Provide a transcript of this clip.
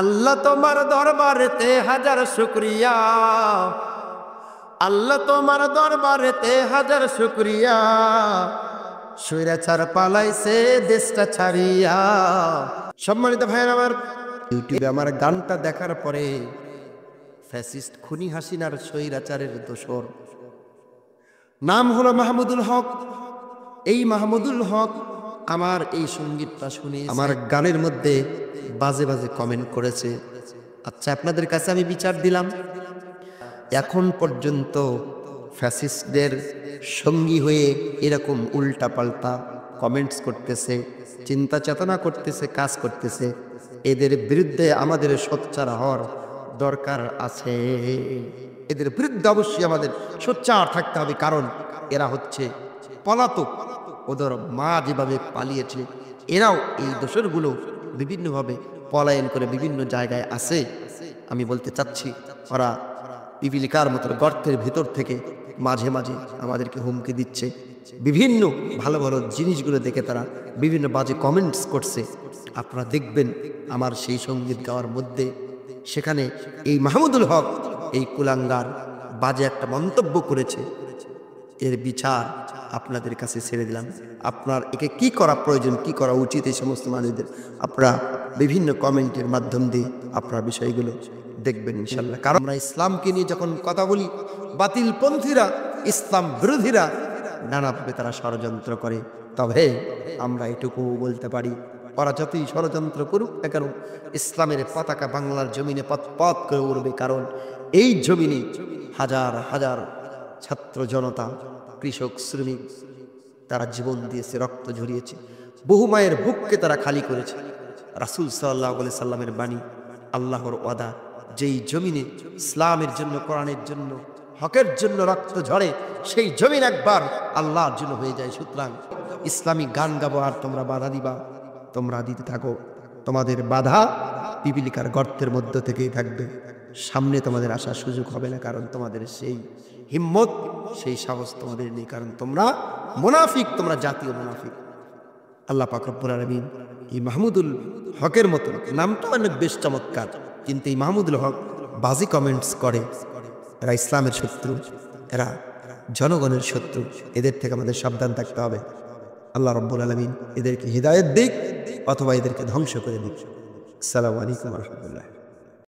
আল্লাহ তোমার দরবারেতে হাজার শুকরিয়া, আল্লাহ তোমার দরবারেতে হাজার শুকরিয়া, স্বৈরাচার পালাইছে দেশটা ছাড়িয়া। সম্মানিত ভাইয়ের আমার, ইউটিউবে আমার গানটা দেখার পরে ফ্যাসিস্ট খুনি হাসিনার স্বৈরাচারের দোসর নাম হলো মাহমুদুল হক। এই মাহমুদুল হক আমার এই সঙ্গীতটা শুনে আমার গানের মধ্যে বাজে বাজে কমেন্ট করেছে। আচ্ছা, আপনাদের কাছে আমি বিচার দিলাম, এখন পর্যন্ত ফ্যাসিস্টদের সঙ্গী হয়ে এরকম উল্টাপাল্টা কমেন্টস করতেছে, চিন্তা চেতনা করতেছে, কাজ করতেছে, এদের বিরুদ্ধে আমাদের সোচ্চার হওয়ার দরকার আছে। এদের বিরুদ্ধে অবশ্যই আমাদের সোচ্চার থাকতে হবে, কারণ এরা হচ্ছে পলাতক। ওদের মা যেভাবে পালিয়েছে, এরাও এই দোসরগুলো বিভিন্নভাবে পলায়ন করে বিভিন্ন জায়গায় আছে। আমি বলতে চাচ্ছি, ওরা পিপিলিকার মতো গর্তের ভিতর থেকে মাঝে মাঝে আমাদেরকে হুমকি দিচ্ছে। বিভিন্ন ভালো ভালো জিনিসগুলো দেখে তারা বিভিন্ন বাজে কমেন্টস করছে। আপনারা দেখবেন আমার সেই সঙ্গীত গাওয়ার মধ্যে সেখানে এই মাহমুদুল হক এই কুলাঙ্গার বাজে একটা মন্তব্য করেছে। এর বিচার আপনাদের কাছে ছেড়ে দিলাম। আপনার একে কি করা প্রয়োজন, কি করা উচিত, এই সমস্ত মানুষদের আপনারা বিভিন্ন কমেন্টের মাধ্যম দিয়ে আপনারা বিষয়গুলো দেখবেন ইনশাল্লাহ। কারণ আমরা ইসলামকে নিয়ে যখন কথা বলি, বাতিলপন্থীরা, ইসলাম বিরোধীরা নানাভাবে তারা ষড়যন্ত্র করে। তবে আমরা এটুকু বলতে পারি, ওরা যতই ষড়যন্ত্র করুক না কেন, ইসলামের পতাকা বাংলার জমিনে পথ পথ করে উড়বে। কারণ এই জমিনে হাজার হাজার ছাত্র জনতা, কৃষক, শ্রমিক তারা জীবন দিয়েছে, রক্ত ঝরিয়েছে, বহু মায়ের বুককে তারা খালি করেছে। রাসূল সাল্লাল্লাহু আলাইহি সাল্লামের বাণী, আল্লাহর ওয়াদা, যেই জমিনে ইসলামের জন্য, কোরআনের জন্য, হকের জন্য রক্ত ঝরে, সেই জমিন একবার আল্লাহর জন্য হয়ে যায়। সুতরাং ইসলামিক গান গাবো আর তোমরা বাধা দিবা, তোমরা দিতে থাকো। তোমাদের বাধা পিপিলিকার গর্তের মধ্য থেকেই থাকবে, সামনে তোমাদের আসার সুযোগ হবে না। কারণ তোমাদের সেই হিম্মত, সেই সাহস তোমাদের নেই, কারণ তোমরা মুনাফিক, তোমরা জাতীয় মুনাফিক। আল্লাহ পাক রব্বুল আলামিন এই মাহমুদুল হকের মতো, নামটা অনেক বেশ চমৎকার, কিন্তু এই মাহমুদুল হক বাজে কমেন্টস করে। এরা ইসলামের শত্রু, এরা জনগণের শত্রু। এদের থেকে আমাদের সাবধান থাকতে হবে। আল্লাহ রব্বুল আলামিন এদেরকে হিদায়াত দিক অথবা এদেরকে ধ্বংস করে দিক। আসসালামু আলাইকুম ওয়া রাহমাতুল্লাহ।